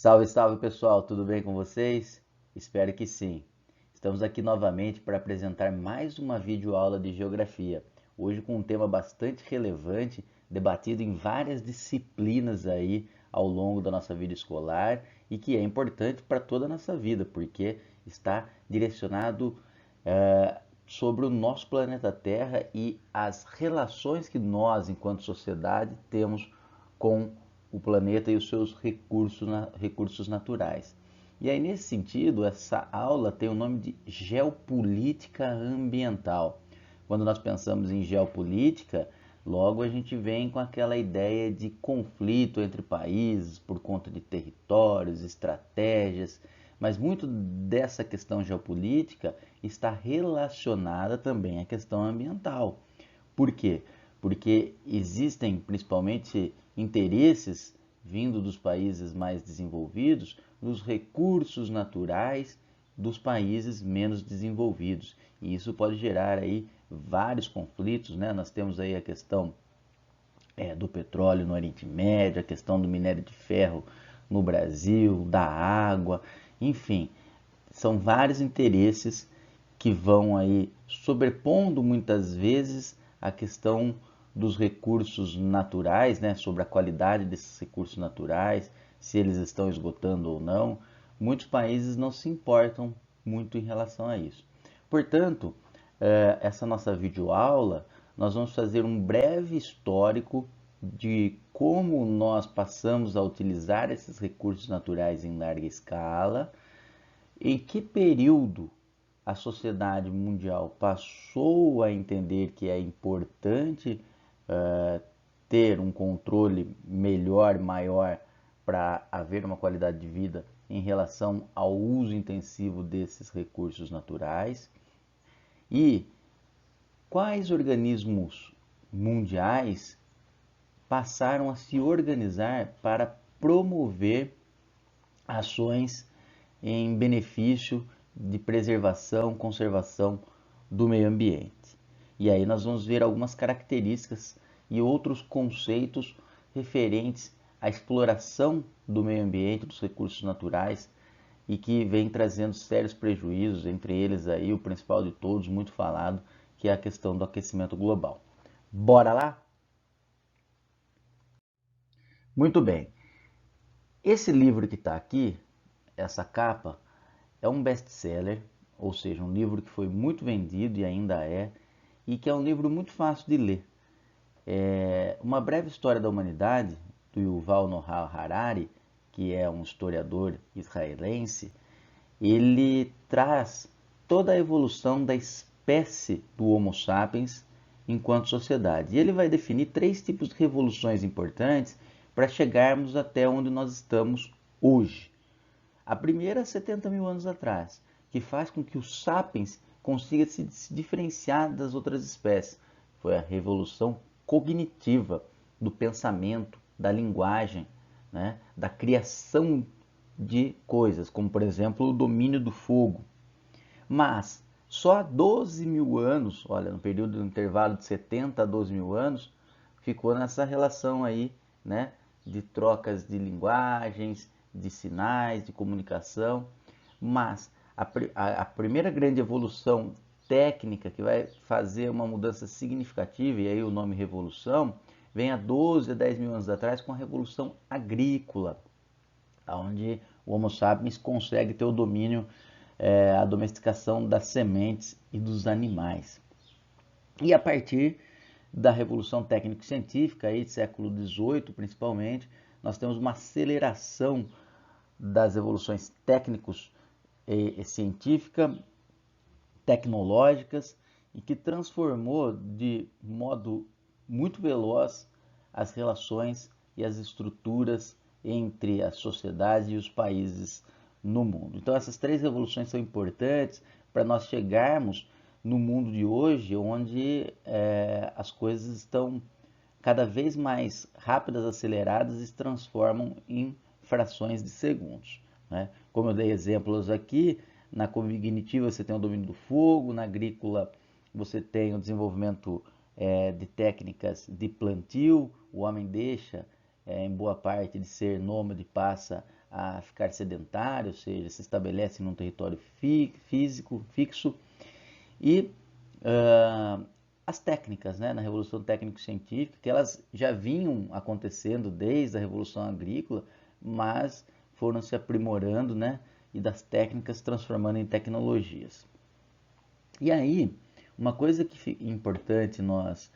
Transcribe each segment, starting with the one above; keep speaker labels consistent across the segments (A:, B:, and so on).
A: Salve, salve pessoal, tudo bem com vocês? Espero que sim. Estamos aqui novamente para apresentar mais uma videoaula de geografia. Hoje com um tema bastante relevante, debatido em várias disciplinas aí ao longo da nossa vida escolar e que é importante para toda a nossa vida, porque está direcionado sobre o nosso planeta Terra e as relações que nós, enquanto sociedade, temos com o planeta e os seus recursos naturais. E aí, nesse sentido, essa aula tem o nome de Geopolítica Ambiental. Quando nós pensamos em geopolítica, logo a gente vem com aquela ideia de conflito entre países por conta de territórios, estratégias, mas muito dessa questão geopolítica está relacionada também à questão ambiental. Por quê? Porque existem principalmente interesses vindo dos países mais desenvolvidos nos recursos naturais dos países menos desenvolvidos. E isso pode gerar aí vários conflitos, né? Nós temos aí a questão do petróleo no Oriente Médio, a questão do minério de ferro no Brasil, da água, enfim, são vários interesses que vão aí sobrepondo muitas vezes a questão dos recursos naturais, né, sobre a qualidade desses recursos naturais, se eles estão esgotando ou não. Muitos países não se importam muito em relação a isso. Portanto, essa nossa videoaula, nós vamos fazer um breve histórico de como nós passamos a utilizar esses recursos naturais em larga escala, em que período a sociedade mundial passou a entender que é importante ter um controle melhor, maior, para haver uma qualidade de vida em relação ao uso intensivo desses recursos naturais e quais organismos mundiais passaram a se organizar para promover ações em benefício de preservação, conservação do meio ambiente. E aí nós vamos ver algumas características e outros conceitos referentes à exploração do meio ambiente, dos recursos naturais e que vem trazendo sérios prejuízos, entre eles aí o principal de todos, muito falado, que é a questão do aquecimento global. Bora lá? Muito bem. Esse livro que está aqui, essa capa, é um best-seller, ou seja, um livro que foi muito vendido e ainda é, e que é um livro muito fácil de ler. É Uma Breve História da Humanidade, do Yuval Noah Harari, que é um historiador israelense. Ele traz toda a evolução da espécie do Homo sapiens enquanto sociedade. E ele vai definir três tipos de revoluções importantes para chegarmos até onde nós estamos hoje. A primeira, 70 mil anos atrás, que faz com que o sapiens consiga se diferenciar das outras espécies. Foi a revolução cognitiva do pensamento, da linguagem, né? Da criação de coisas, como por exemplo o domínio do fogo. Mas só há 12 mil anos, olha, no período do intervalo de 70 a 12 mil anos, ficou nessa relação aí, né, de trocas de linguagens, de sinais, de comunicação. Mas a primeira grande evolução técnica que vai fazer uma mudança significativa, e aí o nome revolução, vem há 12 a 10 mil anos atrás com a revolução agrícola, onde o Homo sapiens consegue ter o domínio, a domesticação das sementes e dos animais. E a partir da Revolução Técnico-Científica, aí, século XVIII principalmente, nós temos uma aceleração das evoluções técnicos e científica, tecnológicas, e que transformou de modo muito veloz as relações e as estruturas entre a sociedade e os países no mundo. Então essas três revoluções são importantes para nós chegarmos no mundo de hoje, onde as coisas estão cada vez mais rápidas, aceleradas e se transformam em frações de segundos, né? Como eu dei exemplos aqui, na cognitiva você tem o domínio do fogo, na agrícola você tem o desenvolvimento de técnicas de plantio, o homem deixa em boa parte de ser nômade, passa a ficar sedentário, ou seja, se estabelece num território físico, fixo. E as técnicas, né, na Revolução Técnico-Científica, que elas já vinham acontecendo desde a Revolução Agrícola, mas foram se aprimorando, né, e das técnicas transformando em tecnologias. E aí, uma coisa que é importante nós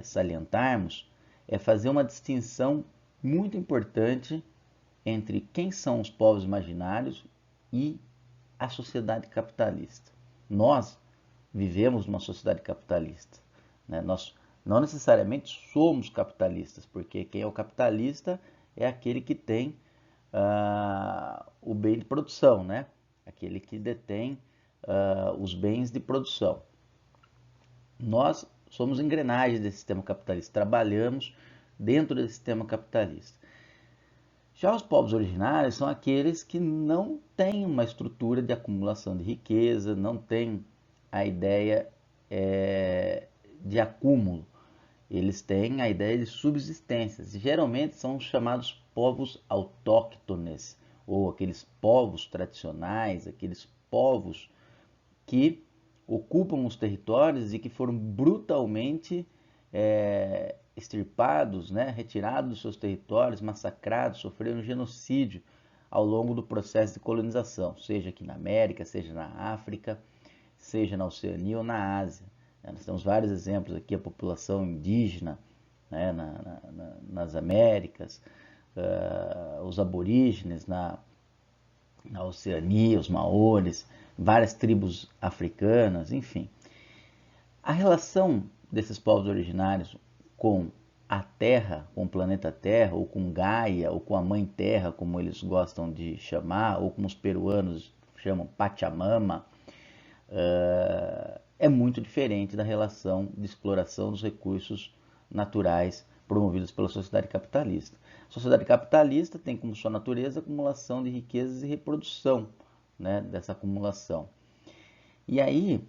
A: salientarmos é fazer uma distinção muito importante entre quem são os povos imaginários e a sociedade capitalista. Nós vivemos numa sociedade capitalista, né? Nós não necessariamente somos capitalistas, porque quem é o capitalista é aquele que tem o bem de produção, né? Aquele que detém os bens de produção. Nós somos engrenagens desse sistema capitalista, trabalhamos dentro desse sistema capitalista. Já os povos originários são aqueles que não têm uma estrutura de acumulação de riqueza, não têm a ideia de acúmulo. Eles têm a ideia de subsistência. Geralmente são os chamados povos autóctones, ou aqueles povos tradicionais, aqueles povos que ocupam os territórios e que foram brutalmente extirpados, né, retirados dos seus territórios, massacrados, sofreram genocídio ao longo do processo de colonização, seja aqui na América, seja na África, seja na Oceania ou na Ásia. Nós temos vários exemplos aqui, a população indígena, né, nas Américas, os aborígenes na Oceania, os maores, várias tribos africanas, enfim. A relação desses povos originários com a Terra, com o planeta Terra, ou com Gaia, ou com a Mãe Terra, como eles gostam de chamar, ou como os peruanos chamam Pachamama, é muito diferente da relação de exploração dos recursos naturais promovidos pela sociedade capitalista. A sociedade capitalista tem como sua natureza a acumulação de riquezas e reprodução, né, dessa acumulação. E aí,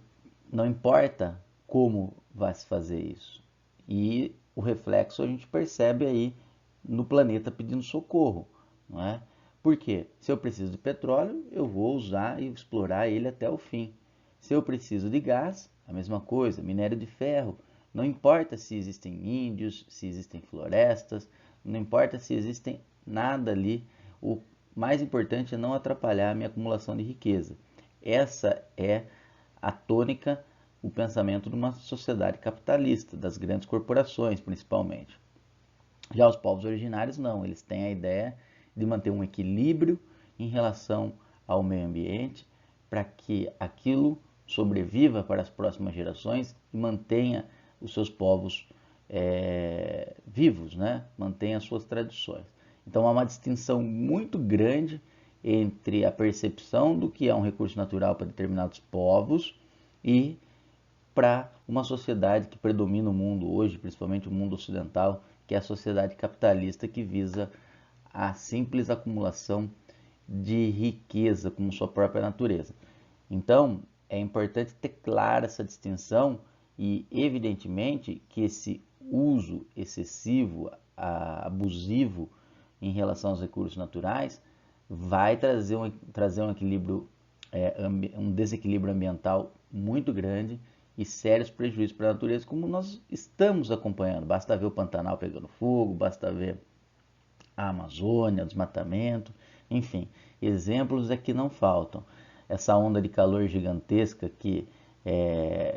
A: não importa como vai se fazer isso. E o reflexo a gente percebe aí no planeta pedindo socorro, não é? Porque se eu preciso de petróleo, eu vou usar e explorar ele até o fim. Se eu preciso de gás, a mesma coisa, minério de ferro. Não importa se existem índios, se existem florestas, não importa se existem nada ali. O mais importante é não atrapalhar a minha acumulação de riqueza. Essa é a tônica, o pensamento de uma sociedade capitalista, das grandes corporações principalmente. Já os povos originários não, eles têm a ideia de manter um equilíbrio em relação ao meio ambiente para que aquilo sobreviva para as próximas gerações e mantenha os seus povos vivos, né? Mantenha as suas tradições. Então há uma distinção muito grande entre a percepção do que é um recurso natural para determinados povos e para uma sociedade que predomina o mundo hoje, principalmente o mundo ocidental, que é a sociedade capitalista que visa a simples acumulação de riqueza como sua própria natureza. Então, é importante ter clara essa distinção e, evidentemente, que esse uso excessivo, abusivo em relação aos recursos naturais vai trazer um equilíbrio, um desequilíbrio ambiental muito grande e sérios prejuízos para a natureza, como nós estamos acompanhando. Basta ver o Pantanal pegando fogo, basta ver a Amazônia, o desmatamento, enfim, exemplos é que não faltam. Essa onda de calor gigantesca que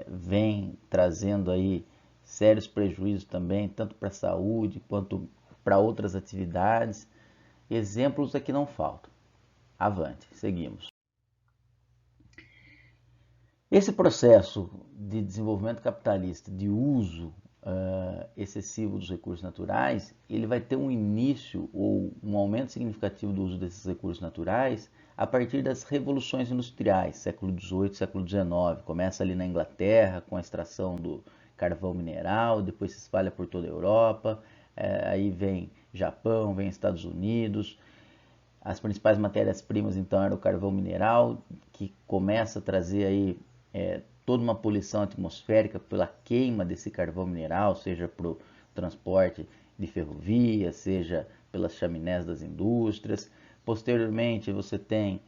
A: vem trazendo aí sérios prejuízos também, tanto para a saúde quanto para outras atividades. Exemplos é que não faltam. Avante, seguimos. Esse processo de desenvolvimento capitalista, de uso excessivo dos recursos naturais, ele vai ter um início ou um aumento significativo do uso desses recursos naturais a partir das revoluções industriais, século XVIII, século XIX. Começa ali na Inglaterra com a extração do carvão mineral, depois se espalha por toda a Europa, aí vem Japão, vem Estados Unidos. As principais matérias-primas então eram o carvão mineral, que começa a trazer aí toda uma poluição atmosférica pela queima desse carvão mineral, seja para o transporte de ferrovia, seja pelas chaminés das indústrias. Posteriormente, você tem,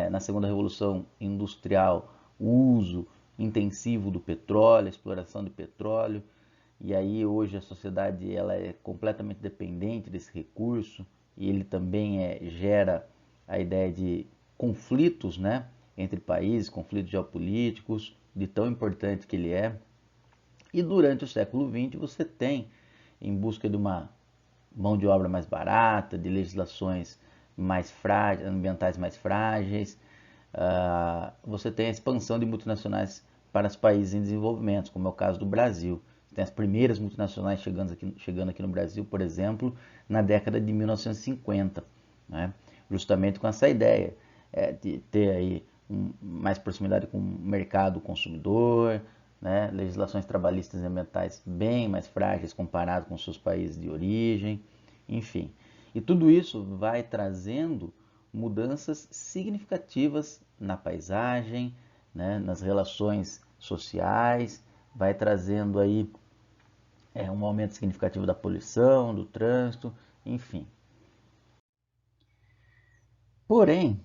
A: na segunda revolução industrial, o uso intensivo do petróleo, a exploração de petróleo. E aí hoje a sociedade ela é completamente dependente desse recurso e ele também gera a ideia de conflitos, né, entre países, conflitos geopolíticos, de tão importante que ele é. E durante o século XX você tem, em busca de uma mão de obra mais barata, de legislações mais frágeis, ambientais mais frágeis, você tem a expansão de multinacionais para os países em desenvolvimento, como é o caso do Brasil. Tem as primeiras multinacionais chegando aqui no Brasil, por exemplo, na década de 1950, né? Justamente com essa ideia de ter aí mais proximidade com o mercado consumidor, né? Legislações trabalhistas e ambientais bem mais frágeis comparado com seus países de origem, enfim. E tudo isso vai trazendo mudanças significativas na paisagem, né? Nas relações sociais, vai trazendo aí um aumento significativo da poluição, do trânsito, enfim. Porém,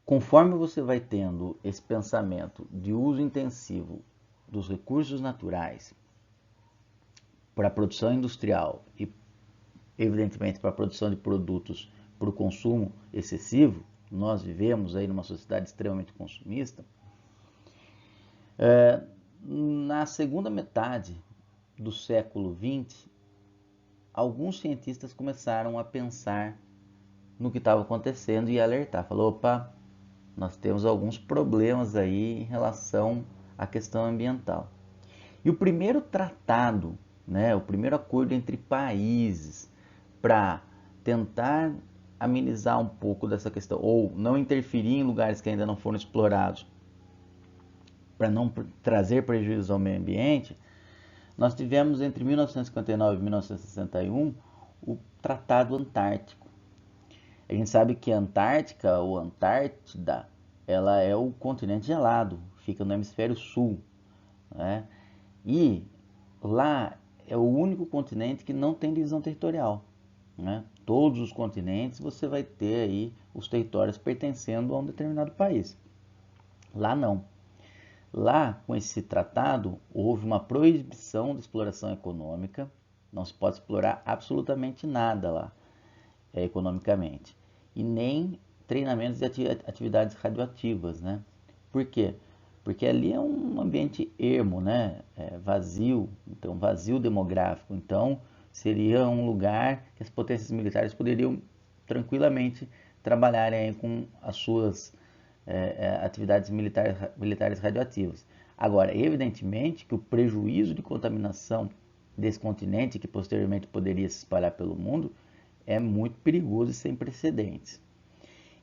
A: conforme você vai tendo esse pensamento de uso intensivo dos recursos naturais para a produção industrial e, evidentemente, para a produção de produtos para o consumo excessivo, nós vivemos aí numa sociedade extremamente consumista. Na segunda metade do século XX, alguns cientistas começaram a pensar no que estava acontecendo e alertar. Falou, opa, nós temos alguns problemas aí em relação à questão ambiental. E o primeiro tratado, né, o primeiro acordo entre países para tentar amenizar um pouco dessa questão, ou não interferir em lugares que ainda não foram explorados, para não trazer prejuízo ao meio ambiente, nós tivemos entre 1959 e 1961 o Tratado Antártico. A gente sabe que a Antártica ou Antártida, ela é o continente gelado, fica no hemisfério sul, né? E lá é o único continente que não tem divisão territorial, né? Todos os continentes você vai ter aí os territórios pertencendo a um determinado país. Lá não. Lá, com esse tratado, houve uma proibição de exploração econômica, não se pode explorar absolutamente nada lá, economicamente, e nem treinamentos de atividades radioativas, né? Por quê? Porque ali é um ambiente ermo, né? Vazio, então vazio demográfico, então seria um lugar que as potências militares poderiam tranquilamente trabalharem com as suas atividades militares radioativas. Agora, evidentemente que o prejuízo de contaminação desse continente, que posteriormente poderia se espalhar pelo mundo, é muito perigoso e sem precedentes.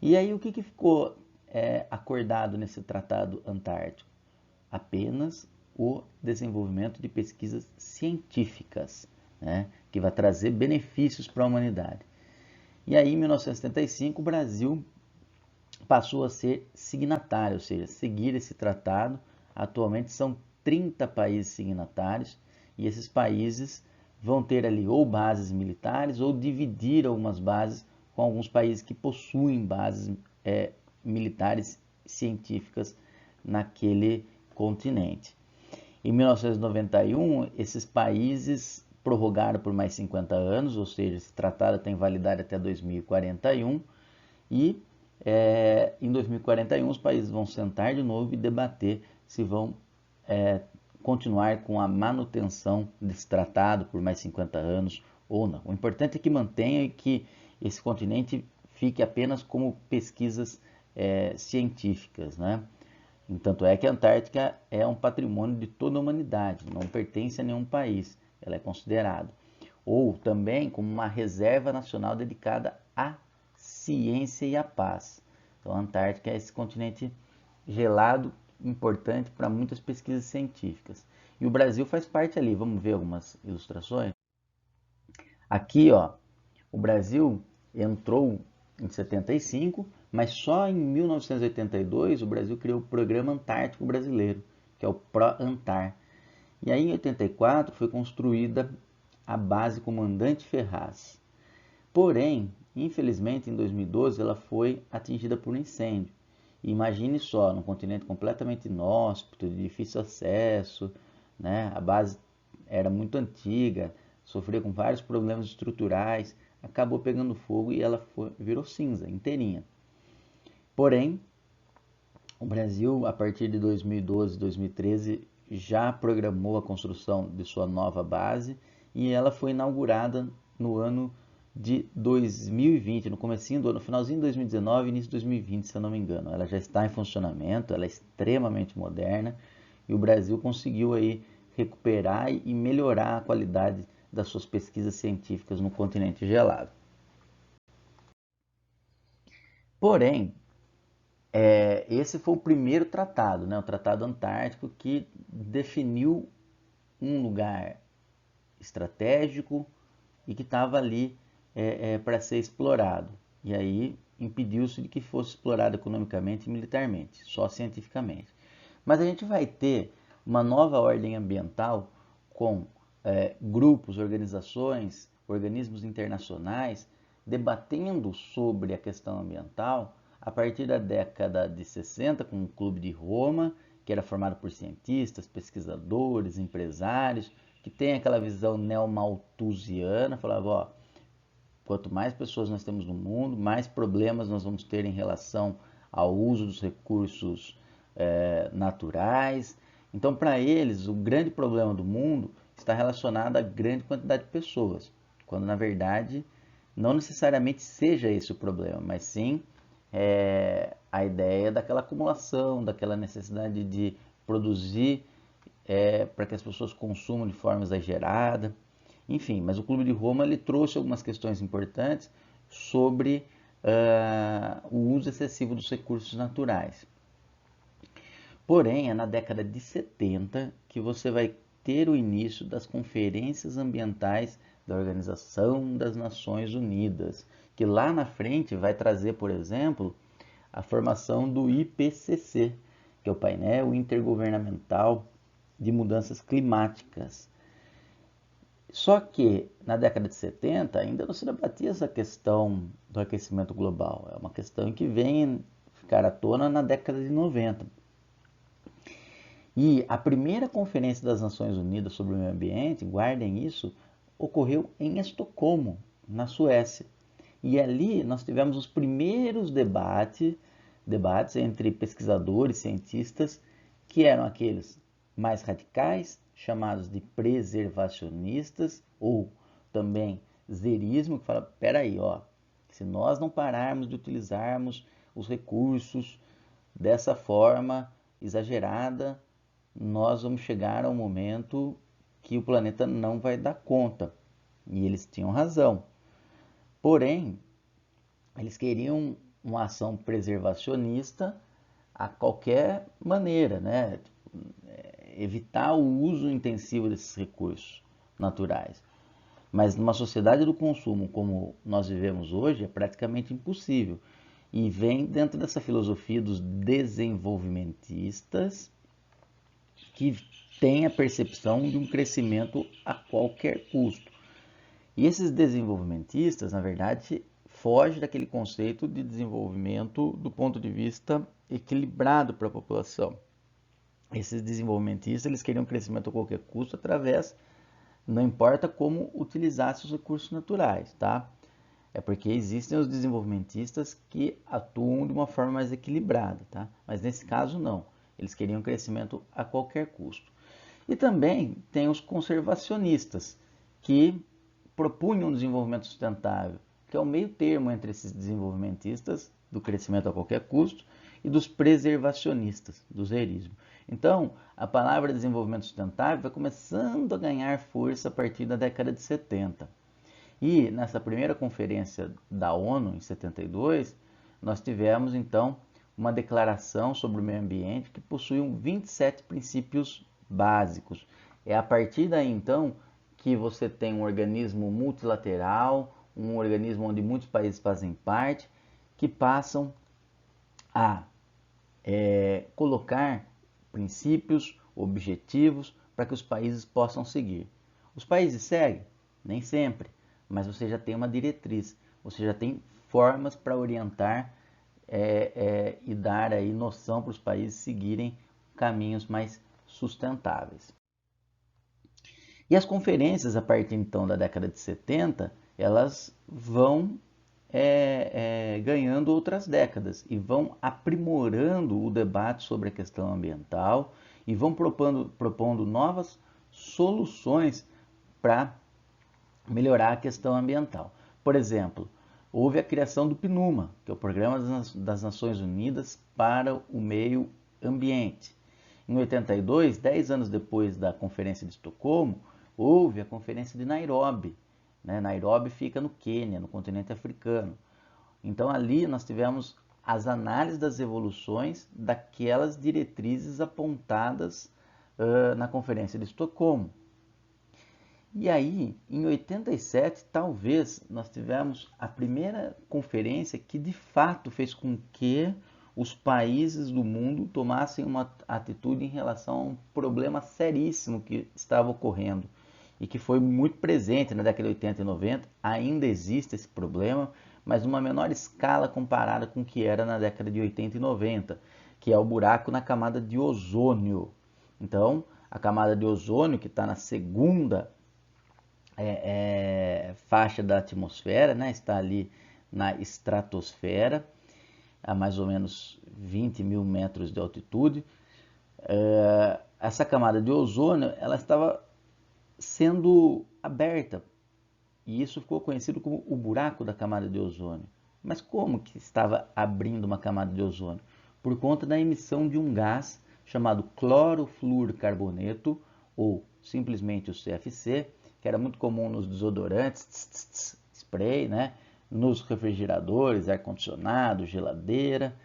A: E aí o que ficou acordado nesse Tratado Antártico? Apenas o desenvolvimento de pesquisas científicas, né, que vai trazer benefícios para a humanidade. E aí, em 1975, o Brasil passou a ser signatário, ou seja, seguir esse tratado. Atualmente são 30 países signatários e esses países vão ter ali ou bases militares ou dividir algumas bases com alguns países que possuem bases militares científicas naquele continente. Em 1991, esses países prorrogaram por mais 50 anos, ou seja, esse tratado tem validade até 2041 e em 2041 os países vão sentar de novo e debater se vão continuar com a manutenção desse tratado por mais 50 anos ou não. O importante é que mantenha e que esse continente fique apenas como pesquisas científicas, né? Tanto é que a Antártica é um patrimônio de toda a humanidade, não pertence a nenhum país, ela é considerada. Ou também como uma reserva nacional dedicada à ciência e à paz. Então a Antártica é esse continente gelado, importante para muitas pesquisas científicas. E o Brasil faz parte ali, vamos ver algumas ilustrações? Aqui, ó, o Brasil entrou em 75, mas só em 1982 o Brasil criou o Programa Antártico Brasileiro, que é o PROANTAR. E aí em 84 foi construída a base Comandante Ferraz. Porém, infelizmente, em 2012, ela foi atingida por um incêndio. E imagine só, num continente completamente inóspito, de difícil acesso, né? A base era muito antiga, sofria com vários problemas estruturais, acabou pegando fogo e ela virou cinza, inteirinha. Porém, o Brasil, a partir de 2012, 2013, já programou a construção de sua nova base e ela foi inaugurada no ano de 2020, no comecinho do ano, no finalzinho de 2019 e início de 2020, se eu não me engano. Ela já está em funcionamento, ela é extremamente moderna e o Brasil conseguiu aí recuperar e melhorar a qualidade das suas pesquisas científicas no continente gelado. Porém, esse foi o primeiro tratado, né, o Tratado Antártico, que definiu um lugar estratégico e que estava ali para ser explorado. E aí impediu-se de que fosse explorado economicamente e militarmente, só cientificamente. Mas a gente vai ter uma nova ordem ambiental com grupos, organizações, organismos internacionais debatendo sobre a questão ambiental a partir da década de 60, com o Clube de Roma, que era formado por cientistas, pesquisadores, empresários, que tem aquela visão neomalthusiana, falava, ó, quanto mais pessoas nós temos no mundo, mais problemas nós vamos ter em relação ao uso dos recursos naturais. Então, para eles, o grande problema do mundo está relacionado à grande quantidade de pessoas, quando na verdade não necessariamente seja esse o problema, mas sim a ideia daquela acumulação, daquela necessidade de produzir para que as pessoas consumam de forma exagerada. Enfim, mas o Clube de Roma ele trouxe algumas questões importantes sobre o uso excessivo dos recursos naturais. Porém, é na década de 70 que você vai ter o início das conferências ambientais da Organização das Nações Unidas, que lá na frente vai trazer, por exemplo, a formação do IPCC, que é o Painel Intergovernamental de Mudanças Climáticas. Só que na década de 70 ainda não se debatia essa questão do aquecimento global. É uma questão que vem ficar à tona na década de 90. E a primeira Conferência das Nações Unidas sobre o Meio Ambiente, guardem isso, ocorreu em Estocolmo, na Suécia. E ali nós tivemos os primeiros debates entre pesquisadores, cientistas, que eram aqueles mais radicais, chamados de preservacionistas, ou também zerismo, que fala, peraí, ó, se nós não pararmos de utilizarmos os recursos dessa forma exagerada, nós vamos chegar a um momento que o planeta não vai dar conta. E eles tinham razão. Porém, eles queriam uma ação preservacionista a qualquer maneira, né? Evitar o uso intensivo desses recursos naturais. Mas numa sociedade do consumo como nós vivemos hoje, é praticamente impossível. E vem dentro dessa filosofia dos desenvolvimentistas, que tem a percepção de um crescimento a qualquer custo. E esses desenvolvimentistas, na verdade, fogem daquele conceito de desenvolvimento do ponto de vista equilibrado para a população. Esses desenvolvimentistas, eles queriam crescimento a qualquer custo através, não importa como utilizasse os recursos naturais, tá? É porque existem os desenvolvimentistas que atuam de uma forma mais equilibrada, tá? Mas nesse caso não, eles queriam crescimento a qualquer custo. E também tem os conservacionistas, que propunham um desenvolvimento sustentável, que é o meio termo entre esses desenvolvimentistas, do crescimento a qualquer custo, e dos preservacionistas, do zerismo. Então, a palavra desenvolvimento sustentável vai começando a ganhar força a partir da década de 70. E nessa primeira conferência da ONU, em 72, nós tivemos então uma declaração sobre o meio ambiente que possui 27 princípios básicos. É a partir daí então que você tem um organismo multilateral, um organismo onde muitos países fazem parte, que passam a colocar princípios, objetivos para que os países possam seguir. Os países seguem? Nem sempre, mas você já tem uma diretriz, você já tem formas para orientar e dar aí noção para os países seguirem caminhos mais sustentáveis. E as conferências, a partir então da década de 70, elas vão ganhando outras décadas e vão aprimorando o debate sobre a questão ambiental e vão propondo novas soluções para melhorar a questão ambiental. Por exemplo, houve a criação do PNUMA, que é o Programa das Nações Unidas para o Meio Ambiente. Em 82, 10 anos depois da Conferência de Estocolmo, houve a Conferência de Nairobi. Nairobi fica no Quênia, no continente africano. Então ali nós tivemos as análises das evoluções daquelas diretrizes apontadas na Conferência de Estocolmo. E aí, em 87, talvez nós tivemos a primeira conferência que de fato fez com que os países do mundo tomassem uma atitude em relação a um problema seríssimo que estava ocorrendo e que foi muito presente na década de 80 e 90. Ainda existe esse problema, mas numa menor escala comparada com o que era na década de 80 e 90, que é o buraco na camada de ozônio. Então, a camada de ozônio, que está na segunda faixa da atmosfera, né? Está ali na estratosfera, a mais ou menos 20 mil metros de altitude. Essa camada de ozônio ela estava sendo aberta e isso ficou conhecido como o buraco da camada de ozônio. Mas como que estava abrindo uma camada de ozônio? Por conta da emissão de um gás chamado clorofluorcarboneto, ou simplesmente o CFC, que era muito comum nos desodorantes, spray, né? Nos refrigeradores, ar-condicionado, geladeira.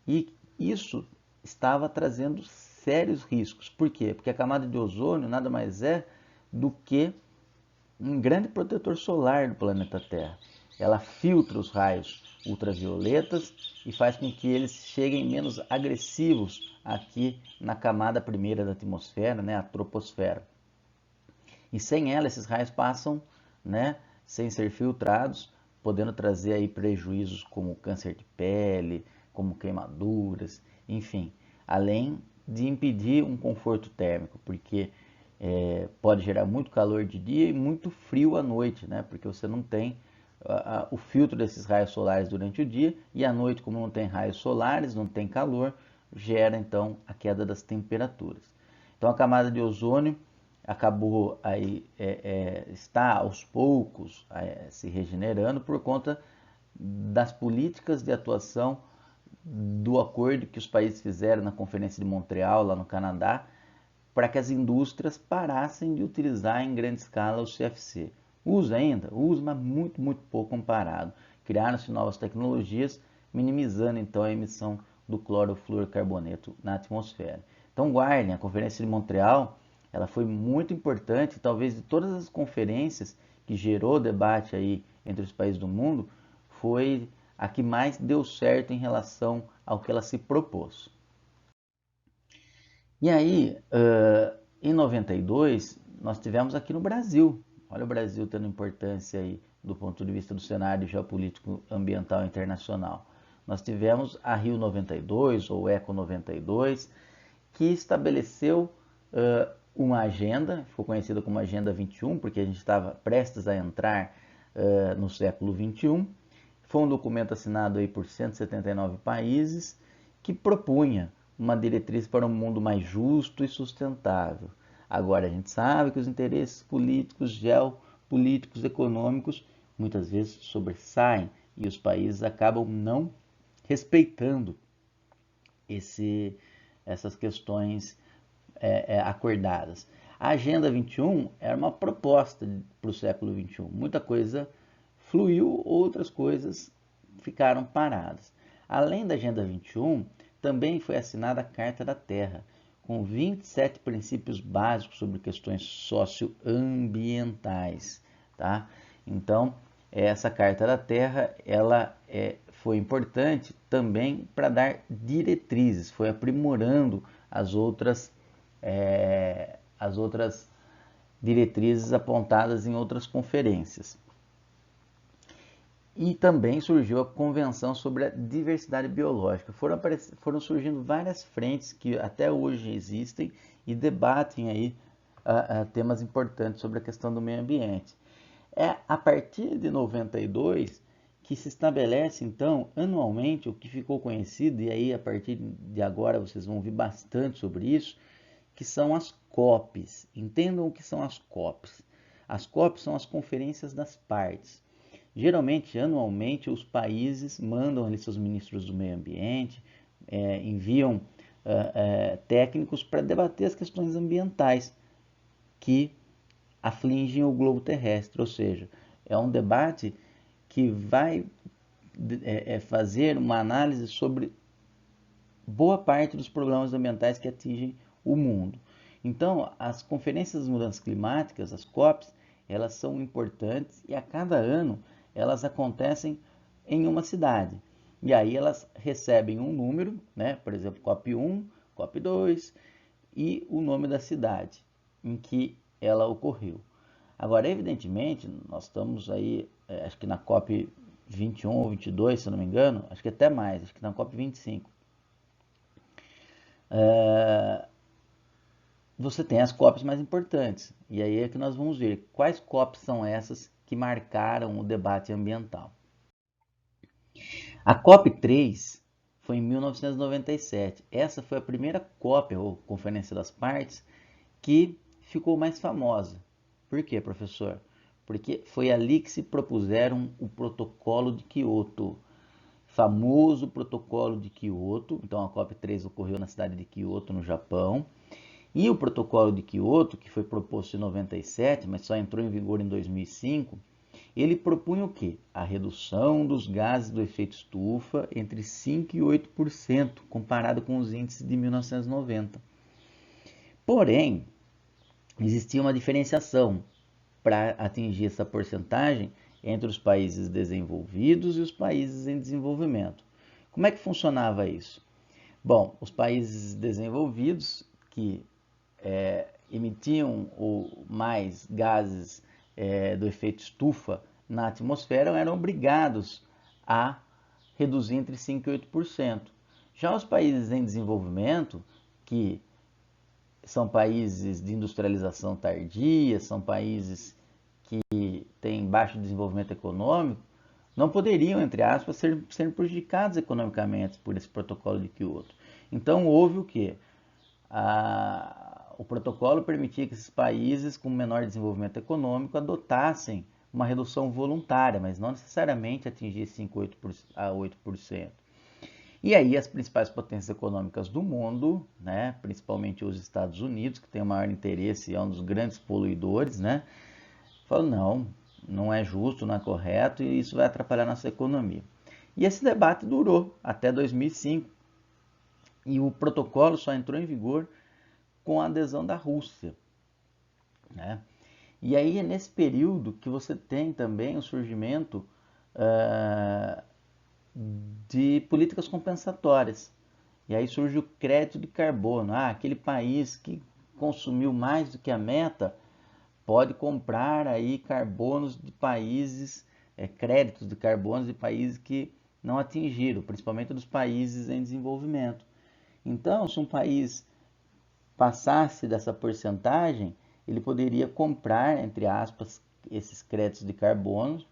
A: E isso estava trazendo sérios riscos. Por quê? Porque a camada de ozônio nada mais é do que um grande protetor solar do planeta Terra. Ela filtra os raios ultravioletas e faz com que eles cheguem menos agressivos aqui na camada primeira da atmosfera, né, a troposfera. E sem ela, esses raios passam, né, sem ser filtrados, podendo trazer aí prejuízos como câncer de pele, como queimaduras, enfim, além de impedir um conforto térmico, porque pode gerar muito calor de dia e muito frio à noite, né? Porque você não tem o filtro desses raios solares durante o dia e à noite, como não tem raios solares, não tem calor, gera então a queda das temperaturas. Então a camada de ozônio acabou aí está aos poucos se regenerando por conta das políticas de atuação do acordo que os países fizeram na Conferência de Montreal, lá no Canadá, para que as indústrias parassem de utilizar em grande escala o CFC. Usa ainda? Usa, mas muito, muito pouco comparado. Criaram-se novas tecnologias, minimizando então a emissão do clorofluorcarboneto na atmosfera. Então guardem, a Conferência de Montreal ela foi muito importante, talvez de todas as conferências que gerou debate aí entre os países do mundo, foi a que mais deu certo em relação ao que ela se propôs. E aí, em 92, nós tivemos aqui no Brasil, olha o Brasil tendo importância aí do ponto de vista do cenário geopolítico ambiental internacional. Nós tivemos a Rio 92, ou Eco 92, que estabeleceu uma agenda, ficou conhecida como Agenda 21, porque a gente estava prestes a entrar no século 21. Foi um documento assinado aí por 179 países que propunha uma diretriz para um mundo mais justo e sustentável. Agora a gente sabe que os interesses políticos, geopolíticos, econômicos muitas vezes sobressaem e os países acabam não respeitando essas questões acordadas. A Agenda 21 era uma proposta para o século 21. Muita coisa fluiu, outras coisas ficaram paradas. Além da Agenda 21, também foi assinada a Carta da Terra, com 27 princípios básicos sobre questões socioambientais. Tá? Então, essa Carta da Terra ela foi importante também para dar diretrizes, foi aprimorando as outras diretrizes apontadas em outras conferências. E também surgiu a Convenção sobre a Diversidade Biológica. Foram surgindo várias frentes que até hoje existem e debatem aí temas importantes sobre a questão do meio ambiente. É a partir de 92 que se estabelece, então, anualmente, o que ficou conhecido, e aí a partir de agora vocês vão ouvir bastante sobre isso, que são as COPs. Entendam o que são as COPs. As COPs são as conferências das partes. Geralmente, anualmente, os países mandam ali seus ministros do meio ambiente, enviam técnicos para debater as questões ambientais que afligem o globo terrestre, ou seja, é um debate que vai fazer uma análise sobre boa parte dos problemas ambientais que atingem o mundo. Então, as conferências das mudanças climáticas, as COPs, elas são importantes e a cada ano elas acontecem em uma cidade. E aí elas recebem um número, né? Por exemplo, COP 1, COP 2 e o nome da cidade em que ela ocorreu. Agora, evidentemente, nós estamos aí, acho que na COP 21 ou 22, se não me engano, acho que até mais, acho que na COP 25. Você tem as COPs mais importantes, e aí é que nós vamos ver quais COPs são essas que marcaram o debate ambiental. A COP 3 foi em 1997. Essa foi a primeira COP, ou Conferência das Partes, que ficou mais famosa. Por quê, professor? Porque foi ali que se propuseram o Protocolo de Kyoto. Famoso Protocolo de Kyoto. Então a COP3 ocorreu na cidade de Kyoto, no Japão. E o Protocolo de Kyoto, que foi proposto em 97, mas só entrou em vigor em 2005, ele propunha o quê? A redução dos gases do efeito estufa entre 5% e 8%, comparado com os índices de 1990. Porém, existia uma diferenciação para atingir essa porcentagem entre os países desenvolvidos e os países em desenvolvimento. Como é que funcionava isso? Bom, os países desenvolvidos que emitiam mais gases do efeito estufa na atmosfera eram obrigados a reduzir entre 5% e 8%. Já os países em desenvolvimento, que são países de industrialização tardia, são países que têm baixo desenvolvimento econômico, não poderiam, entre aspas, ser prejudicados economicamente por esse protocolo de Kyoto. Então houve o quê? O protocolo permitia que esses países com menor desenvolvimento econômico adotassem uma redução voluntária, mas não necessariamente atingir 5 a 8%. E aí as principais potências econômicas do mundo, né, principalmente os Estados Unidos, que tem o maior interesse, é um dos grandes poluidores, né, falam, não é justo, não é correto e isso vai atrapalhar a nossa economia. E esse debate durou até 2005 e o protocolo só entrou em vigor com a adesão da Rússia, né? E aí é nesse período que você tem também o surgimento de políticas compensatórias. E aí surge o crédito de carbono. Aquele país que consumiu mais do que a meta pode comprar aí carbonos de países, créditos de carbonos de países que não atingiram, principalmente dos países em desenvolvimento. Então, se um país passasse dessa porcentagem, ele poderia comprar, entre aspas, esses créditos de carbono,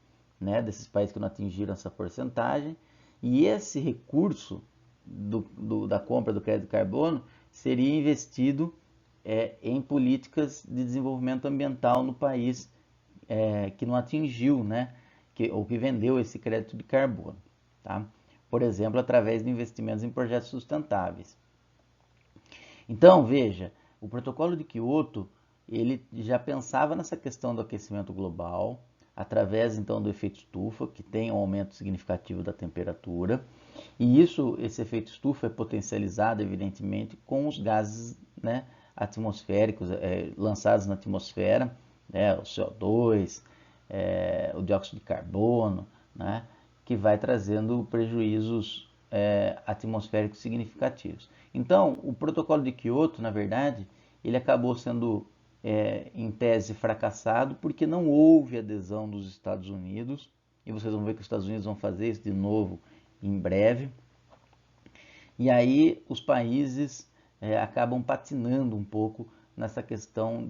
A: né, desses países que não atingiram essa porcentagem, e esse recurso da compra do crédito de carbono seria investido em políticas de desenvolvimento ambiental no país que não atingiu, né, ou que vendeu esse crédito de carbono, tá? Por exemplo, através de investimentos em projetos sustentáveis. Então, veja, o protocolo de Kyoto, ele já pensava nessa questão do aquecimento global, através então do efeito estufa, que tem um aumento significativo da temperatura, e esse efeito estufa é potencializado, evidentemente, com os gases, né, atmosféricos lançados na atmosfera, né, o CO2, o dióxido de carbono, né, que vai trazendo prejuízos atmosféricos significativos. Então, o protocolo de Kyoto, na verdade, ele acabou sendo em tese fracassado, porque não houve adesão dos Estados Unidos, e vocês vão ver que os Estados Unidos vão fazer isso de novo em breve. E aí os países acabam patinando um pouco nessa questão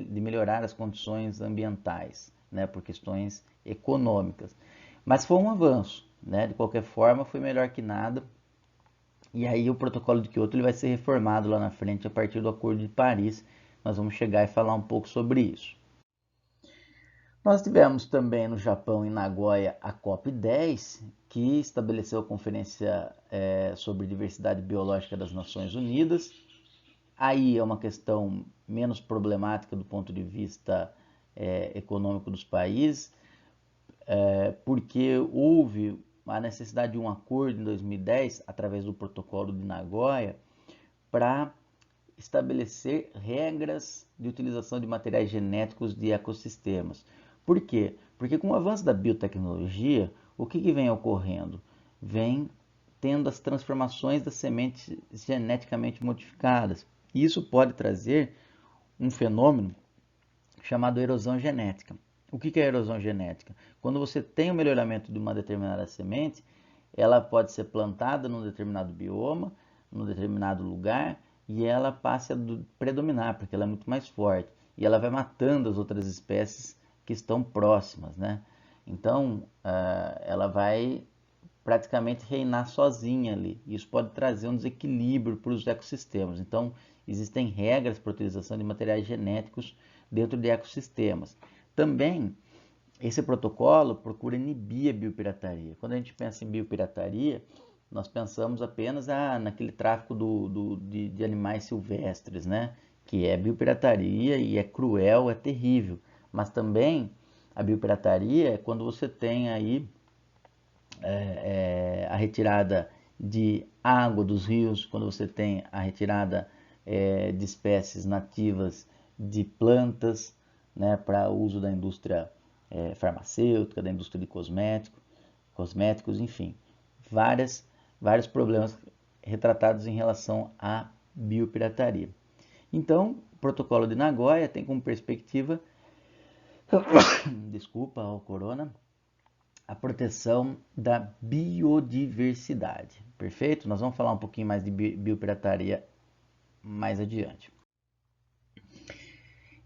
A: de melhorar as condições ambientais, né, por questões econômicas. Mas foi um avanço, né? De qualquer forma, foi melhor que nada. E aí o protocolo de Kyoto ele vai ser reformado lá na frente a partir do Acordo de Paris. Nós vamos chegar e falar um pouco sobre isso. Nós tivemos também no Japão, em Nagoya, a COP10, que estabeleceu a Conferência sobre Diversidade Biológica das Nações Unidas. Aí é uma questão menos problemática do ponto de vista econômico dos países, porque houve a necessidade de um acordo em 2010, através do Protocolo de Nagoya, para estabelecer regras de utilização de materiais genéticos de ecossistemas. Por quê? Porque com o avanço da biotecnologia, o que vem ocorrendo? Vem tendo as transformações das sementes geneticamente modificadas. E isso pode trazer um fenômeno chamado erosão genética. O que é erosão genética? Quando você tem o melhoramento de uma determinada semente, ela pode ser plantada num determinado bioma, num determinado lugar, e ela passa a predominar, porque ela é muito mais forte. E ela vai matando as outras espécies que estão próximas, né? Então, ela vai praticamente reinar sozinha ali. Isso pode trazer um desequilíbrio para os ecossistemas. Então, existem regras para a utilização de materiais genéticos dentro de ecossistemas. Também, esse protocolo procura inibir a biopirataria. Quando a gente pensa em biopirataria, nós pensamos apenas naquele tráfico de animais silvestres, né? Que é biopirataria e é cruel, é terrível. Mas também a biopirataria é quando você tem aí a retirada de água dos rios, quando você tem a retirada de espécies nativas de plantas, né, para uso da indústria farmacêutica, da indústria de cosméticos, enfim, vários problemas retratados em relação à biopirataria. Então, o Protocolo de Nagoya tem como perspectiva, desculpa ao corona, a proteção da biodiversidade. Perfeito? Nós vamos falar um pouquinho mais de biopirataria mais adiante.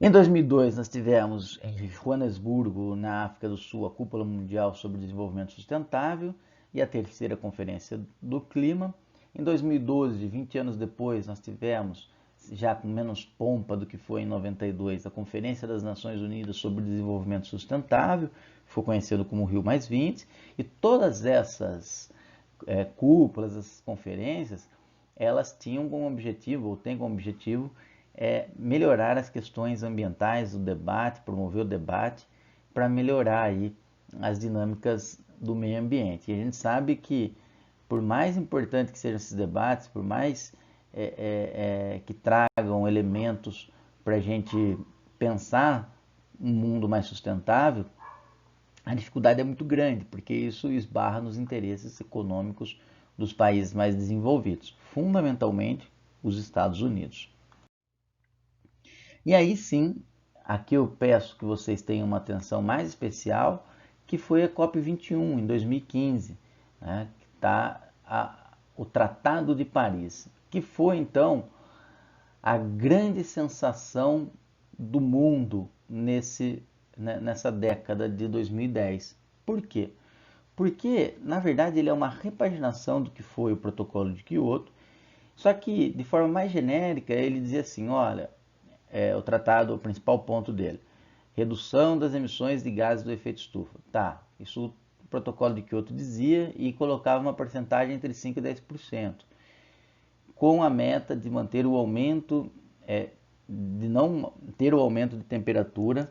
A: Em 2002, nós tivemos em Joanesburgo, na África do Sul, a Cúpula Mundial sobre Desenvolvimento Sustentável e a terceira Conferência do Clima. Em 2012, 20 anos depois, nós tivemos, já com menos pompa do que foi em 92, a Conferência das Nações Unidas sobre Desenvolvimento Sustentável, foi conhecido como Rio+20, e todas essas cúpulas, essas conferências, elas tinham como objetivo, ou têm como objetivo, melhorar as questões ambientais, o debate, promover o debate, para melhorar aí as dinâmicas do meio ambiente. E a gente sabe que, por mais importante que sejam esses debates, por mais que tragam elementos para a gente pensar um mundo mais sustentável, a dificuldade é muito grande, porque isso esbarra nos interesses econômicos dos países mais desenvolvidos, fundamentalmente os Estados Unidos. E aí sim, aqui eu peço que vocês tenham uma atenção mais especial, que foi a COP21 em 2015, né, que está o Tratado de Paris, que foi então a grande sensação do mundo nessa década de 2010. Por quê? Porque, na verdade, ele é uma repaginação do que foi o Protocolo de Kyoto, só que, de forma mais genérica, ele dizia assim, olha, o tratado, o principal ponto dele, redução das emissões de gases do efeito estufa. Tá, isso o Protocolo de Kyoto dizia e colocava uma porcentagem entre 5% e 10%, com a meta de manter o aumento, de não ter o aumento de temperatura,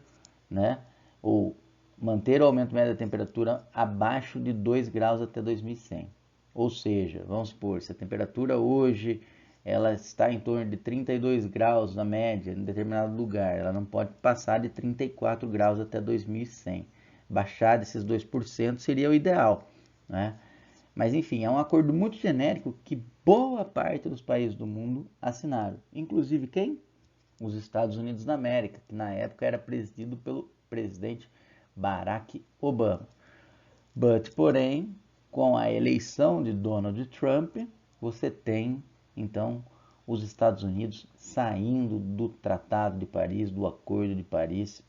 A: né, ou manter o aumento médio da temperatura abaixo de 2 graus até 2100. Ou seja, vamos supor, se a temperatura hoje ela está em torno de 32 graus na média em determinado lugar, ela não pode passar de 34 graus até 2100. Baixar desses 2% seria o ideal, né? Mas enfim, é um acordo muito genérico que boa parte dos países do mundo assinaram. Inclusive quem? os Estados Unidos da América, que na época era presidido pelo presidente Barack Obama. Porém, com a eleição de Donald Trump, você tem, então, os Estados Unidos saindo do Tratado de Paris, do Acordo de Paris,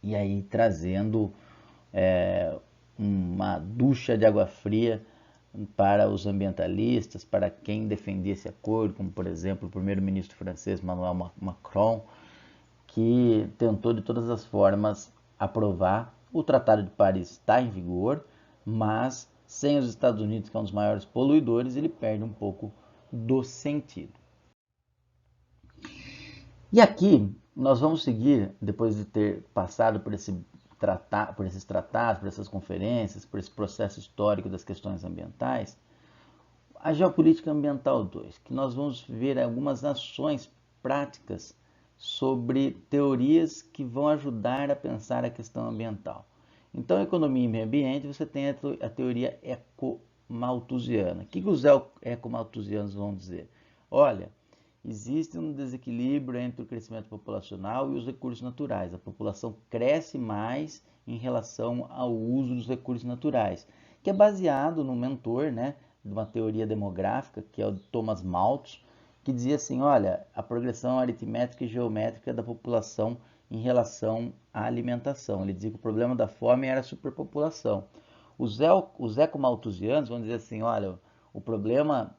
A: e aí trazendo uma ducha de água fria para os ambientalistas, para quem defendia esse acordo, como por exemplo o primeiro-ministro francês Emmanuel Macron, que tentou de todas as formas aprovar. O Tratado de Paris está em vigor, mas sem os Estados Unidos, que é um dos maiores poluidores, ele perde um pouco do sentido. E aqui nós vamos seguir, depois de ter passado por esses tratados, por essas conferências, por esse processo histórico das questões ambientais, a Geopolítica Ambiental 2, que nós vamos ver algumas ações práticas sobre teorias que vão ajudar a pensar a questão ambiental. Então, economia e meio ambiente, você tem a teoria ecomalthusiana. O que os ecomalthusianos vão dizer? Olha, existe um desequilíbrio entre o crescimento populacional e os recursos naturais. A população cresce mais em relação ao uso dos recursos naturais, que é baseado no mentor, né, de uma teoria demográfica, que é o Thomas Malthus, que dizia assim, olha, a progressão aritmétrica e geométrica da população em relação à alimentação. Ele dizia que o problema da fome era a superpopulação. Os ecomalthusianos vão dizer assim, olha, o problema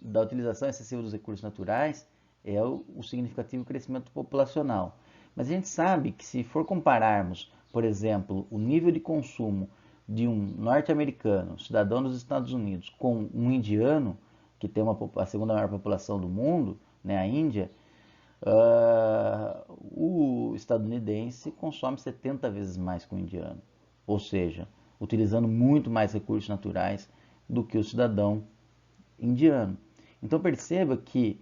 A: da utilização excessiva dos recursos naturais é o significativo crescimento populacional. Mas a gente sabe que se for compararmos, por exemplo, o nível de consumo de um norte-americano, cidadão dos Estados Unidos, com um indiano, que tem a segunda maior população do mundo, né, a Índia, o estadunidense consome 70 vezes mais que o indiano. Ou seja, utilizando muito mais recursos naturais do que o cidadão indiano. Então perceba que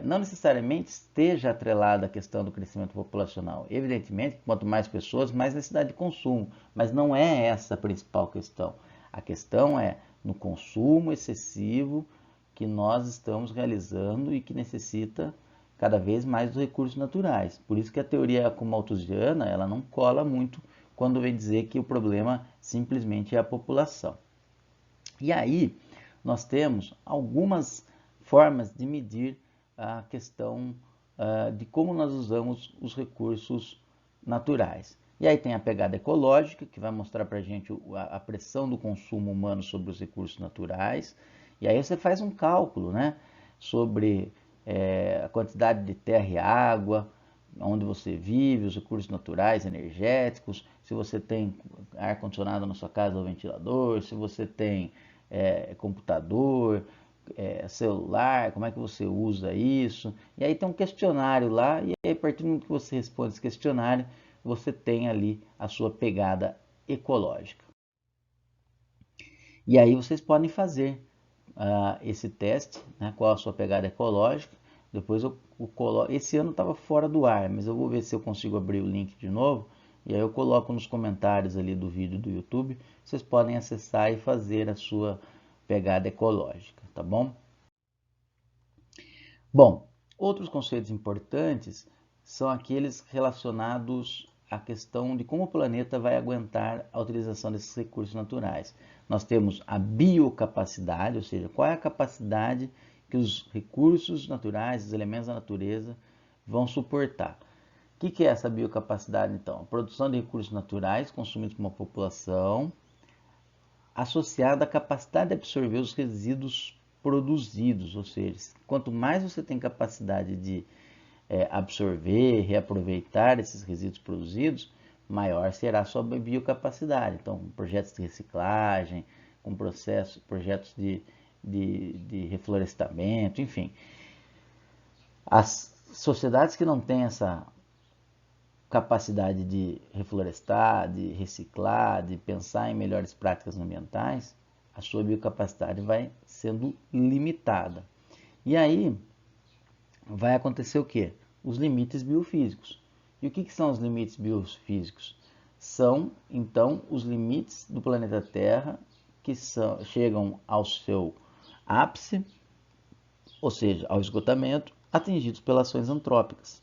A: não necessariamente esteja atrelada a questão do crescimento populacional. Evidentemente, quanto mais pessoas, mais necessidade de consumo, mas não é essa a principal questão. A questão é no consumo excessivo que nós estamos realizando e que necessita cada vez mais dos recursos naturais. Por isso que a teoria ecomalthusiana, ela não cola muito quando vem dizer que o problema simplesmente é a população. E aí, nós temos algumas formas de medir a questão de como nós usamos os recursos naturais. E aí tem a pegada ecológica, que vai mostrar para a gente a pressão do consumo humano sobre os recursos naturais. E aí você faz um cálculo, né, sobre a quantidade de terra e água, onde você vive, os recursos naturais, energéticos, se você tem ar-condicionado na sua casa ou ventilador, se você tem computador, celular, como é que você usa isso. E aí tem um questionário lá, e aí, a partir do momento que você responde esse questionário, você tem ali a sua pegada ecológica. E aí vocês podem fazer esse teste, né, qual a sua pegada ecológica. Depois eu coloco. Esse ano estava fora do ar, mas eu vou ver se eu consigo abrir o link de novo. E aí eu coloco nos comentários ali do vídeo do YouTube. Vocês podem acessar e fazer a sua pegada ecológica, tá bom? Bom, outros conceitos importantes são aqueles relacionados à questão de como o planeta vai aguentar a utilização desses recursos naturais. Nós temos a biocapacidade, ou seja, qual é a capacidade que os recursos naturais, os elementos da natureza vão suportar. O que é essa biocapacidade, então? A produção de recursos naturais consumidos por uma população associada à capacidade de absorver os resíduos produzidos, ou seja, quanto mais você tem capacidade de absorver, reaproveitar esses resíduos produzidos, maior será a sua biocapacidade. Então, projetos de reciclagem, com projetos de reflorestamento, enfim. As sociedades que não têm essa capacidade de reflorestar, de reciclar, de pensar em melhores práticas ambientais, a sua biocapacidade vai sendo limitada. E aí vai acontecer o quê? Os limites biofísicos. E o que são os limites biofísicos? São, então, os limites do planeta Terra que chegam ao seu ápice, ou seja, ao esgotamento, atingidos pelas ações antrópicas.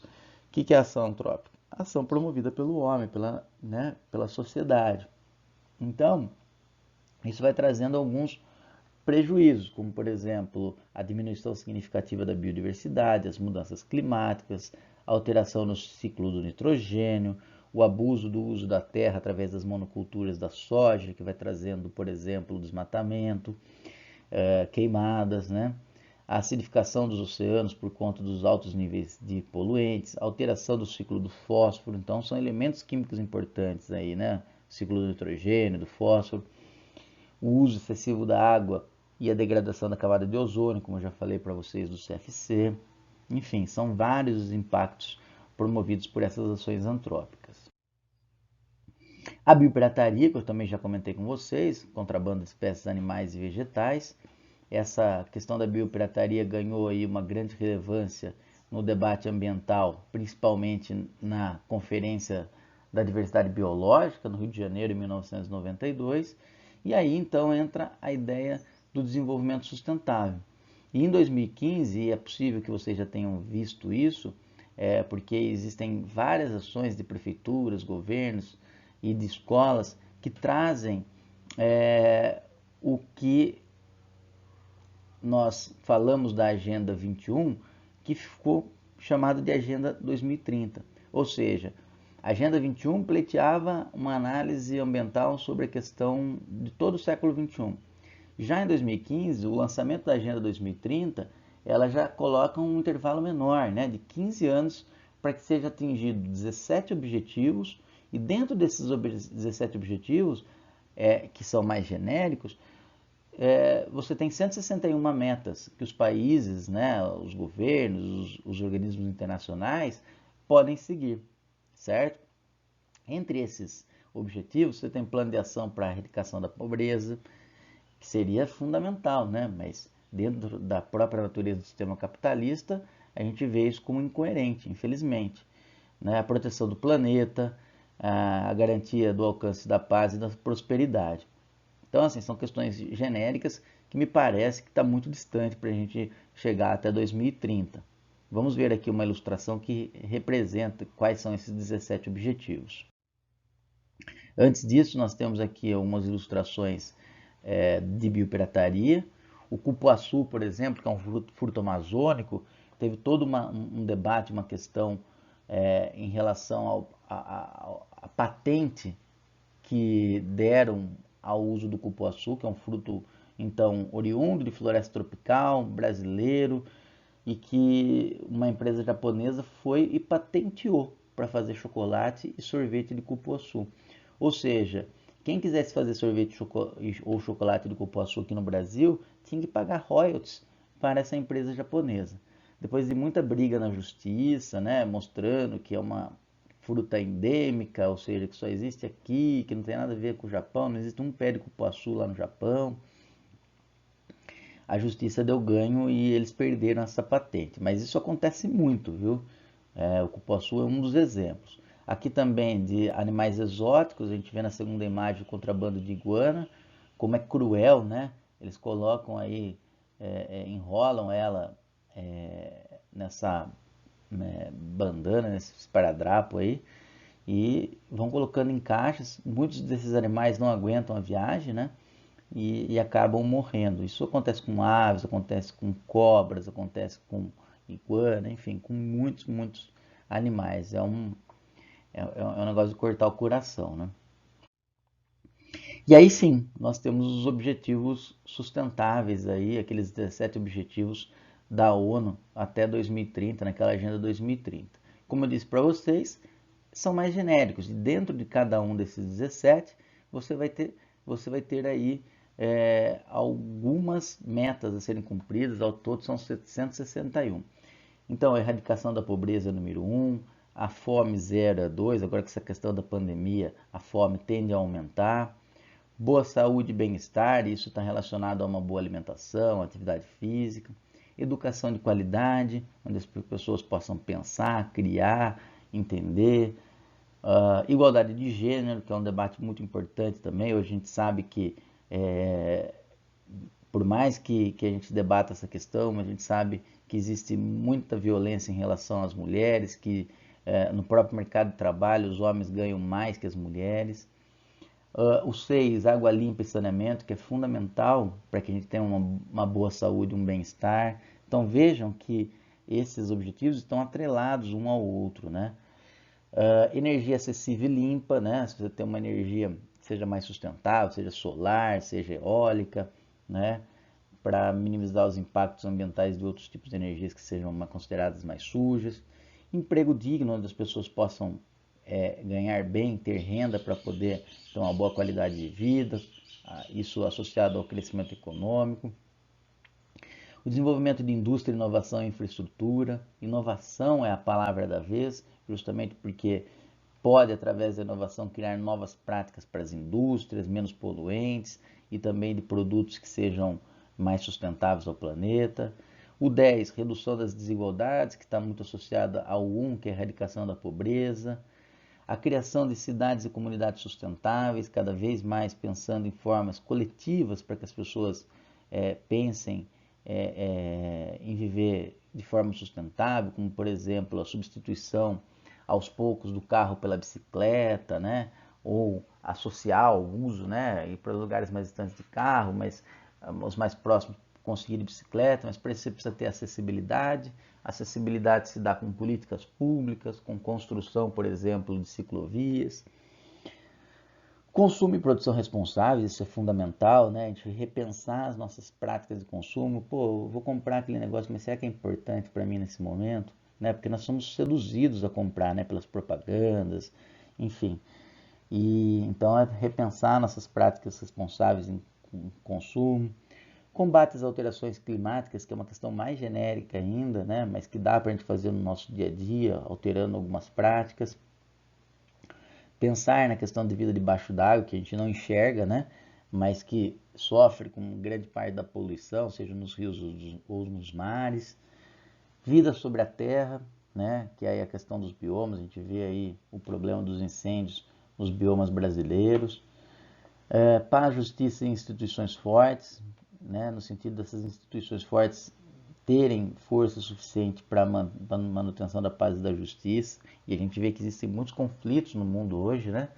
A: O que é a ação antrópica? A ação promovida pelo homem, pela sociedade. Então, isso vai trazendo alguns prejuízos, como por exemplo a diminuição significativa da biodiversidade, as mudanças climáticas, a alteração no ciclo do nitrogênio, o abuso do uso da terra através das monoculturas da soja, que vai trazendo, por exemplo, o desmatamento, queimadas, né? A acidificação dos oceanos por conta dos altos níveis de poluentes, a alteração do ciclo do fósforo, então são elementos químicos importantes aí, né? O ciclo do nitrogênio, do fósforo, o uso excessivo da água e a degradação da camada de ozônio, como eu já falei para vocês do CFC. Enfim, são vários os impactos promovidos por essas ações antrópicas. A biopirataria, que eu também já comentei com vocês, contrabando de espécies animais e vegetais. Essa questão da biopirataria ganhou aí uma grande relevância no debate ambiental, principalmente na Conferência da Diversidade Biológica, no Rio de Janeiro, em 1992. E aí então entra a ideia do desenvolvimento sustentável. E em 2015, e é possível que vocês já tenham visto isso, porque existem várias ações de prefeituras, governos e de escolas que trazem o que nós falamos da Agenda 21, que ficou chamado de Agenda 2030. Ou seja, a Agenda 21 pleiteava uma análise ambiental sobre a questão de todo o século 21. Já em 2015, o lançamento da Agenda 2030, ela já coloca um intervalo menor, né, de 15 anos, para que seja atingido 17 objetivos, e dentro desses 17 objetivos, que são mais genéricos, você tem 161 metas que os países, né, os governos, os organismos internacionais podem seguir, certo? Entre esses objetivos, você tem plano de ação para a erradicação da pobreza, que seria fundamental, né? Mas dentro da própria natureza do sistema capitalista, a gente vê isso como incoerente, infelizmente. Né? A proteção do planeta, a garantia do alcance da paz e da prosperidade. Então, assim, são questões genéricas que me parece que está muito distante para a gente chegar até 2030. Vamos ver aqui uma ilustração que representa quais são esses 17 objetivos. Antes disso, nós temos aqui algumas ilustrações de biopirataria. O cupuaçu, por exemplo, que é um fruto amazônico, teve todo um debate, uma questão em relação à patente que deram ao uso do cupuaçu, que é um fruto então oriundo de floresta tropical, brasileiro, e que uma empresa japonesa foi e patenteou para fazer chocolate e sorvete de cupuaçu. Ou seja, quem quisesse fazer sorvete ou chocolate de cupuaçu aqui no Brasil tinha que pagar royalties para essa empresa japonesa. Depois de muita briga na justiça, né, mostrando que é uma fruta endêmica, ou seja, que só existe aqui, que não tem nada a ver com o Japão, não existe um pé de cupuaçu lá no Japão. A justiça deu ganho e eles perderam essa patente. Mas isso acontece muito, viu? O cupuaçu é um dos exemplos. Aqui também de animais exóticos, a gente vê na segunda imagem o contrabando de iguana, como é cruel, né? Eles colocam aí, enrolam ela nessa bandana, nesse esparadrapo aí, e vão colocando em caixas. Muitos desses animais não aguentam a viagem, né? E acabam morrendo. Isso acontece com aves, acontece com cobras, acontece com iguana, enfim, com muitos animais. É um negócio de cortar o coração, né? E aí sim, nós temos os objetivos sustentáveis aí, aqueles 17 objetivos da ONU até 2030, naquela agenda 2030. Como eu disse para vocês, são mais genéricos. E dentro de cada um desses 17, você vai ter aí algumas metas a serem cumpridas, ao todo são 761. Então, a erradicação da pobreza é número 1, a fome 0 é 2, agora com essa questão da pandemia, a fome tende a aumentar. Boa saúde e bem-estar, isso está relacionado a uma boa alimentação, atividade física. Educação de qualidade, onde as pessoas possam pensar, criar, entender. Igualdade de gênero, que é um debate muito importante também. Hoje a gente sabe que, por mais que a gente debata essa questão, a gente sabe que existe muita violência em relação às mulheres, que no próprio mercado de trabalho os homens ganham mais que as mulheres. O 6, água limpa e saneamento, que é fundamental para que a gente tenha uma boa saúde, um bem-estar. Então vejam que esses objetivos estão atrelados um ao outro, né? Energia acessível e limpa, né? Se você tem uma energia que seja mais sustentável, seja solar, seja eólica, né? Para minimizar os impactos ambientais de outros tipos de energias que sejam consideradas mais sujas. Emprego digno, onde as pessoas possam ganhar bem, ter renda para poder ter uma boa qualidade de vida, isso associado ao crescimento econômico. O desenvolvimento de indústria, inovação e infraestrutura. Inovação é a palavra da vez, justamente porque pode, através da inovação, criar novas práticas para as indústrias, menos poluentes e também de produtos que sejam mais sustentáveis ao planeta. O 10, redução das desigualdades, que está muito associada ao 1, que é a erradicação da pobreza. A criação de cidades e comunidades sustentáveis, cada vez mais pensando em formas coletivas para que as pessoas pensem em viver de forma sustentável, como por exemplo a substituição aos poucos do carro pela bicicleta, né? Ou associar o uso, né? Ir para lugares mais distantes de carro, mas os mais próximos conseguir bicicleta, mas para isso você precisa ter acessibilidade. Acessibilidade se dá com políticas públicas, com construção, por exemplo, de ciclovias. Consumo e produção responsáveis, isso é fundamental, né? A gente repensar as nossas práticas de consumo. Pô, eu vou comprar aquele negócio, mas será que é importante para mim nesse momento? Né? Porque nós somos seduzidos a comprar, né? Pelas propagandas, enfim. E então é repensar nossas práticas responsáveis em consumo. Combate às alterações climáticas, que é uma questão mais genérica ainda, né? Mas que dá para a gente fazer no nosso dia a dia, alterando algumas práticas. Pensar na questão de vida debaixo d'água, que a gente não enxerga, né? Mas que sofre com grande parte da poluição, seja nos rios ou nos mares. Vida sobre a terra, né? Que aí é a questão dos biomas, a gente vê aí o problema dos incêndios nos biomas brasileiros. Paz, justiça e instituições fortes, né? No sentido dessas instituições fortes terem força suficiente para a manutenção da paz e da justiça, e a gente vê que existem muitos conflitos no mundo hoje, né?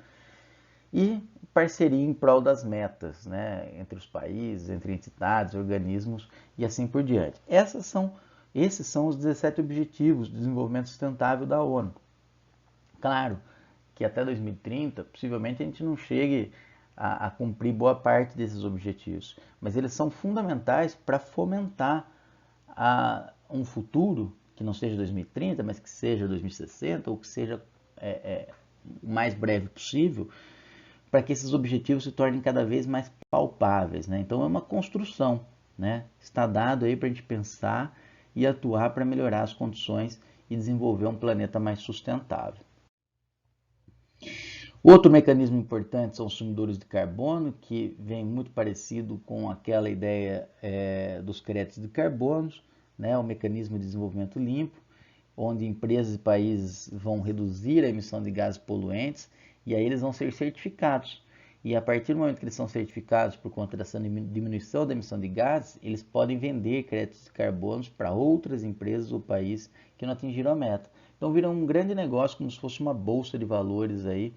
A: E parceria em prol das metas, né? Entre os países, entre entidades, organismos e assim por diante. Esses são os 17 Objetivos de Desenvolvimento Sustentável da ONU. Claro que até 2030, possivelmente a gente não chegue a cumprir boa parte desses objetivos, mas eles são fundamentais para fomentar um futuro que não seja 2030, mas que seja 2060 ou que seja o mais breve possível, para que esses objetivos se tornem cada vez mais palpáveis, né? Então é uma construção, né? Está dado aí para a gente pensar e atuar para melhorar as condições e desenvolver um planeta mais sustentável. Outro mecanismo importante são os sumidores de carbono, que vem muito parecido com aquela ideia dos créditos de carbono, né, o mecanismo de desenvolvimento limpo, onde empresas e países vão reduzir a emissão de gases poluentes e aí eles vão ser certificados. E a partir do momento que eles são certificados por conta dessa diminuição da emissão de gases, eles podem vender créditos de carbono para outras empresas ou países que não atingiram a meta. Então vira um grande negócio, como se fosse uma bolsa de valores aí,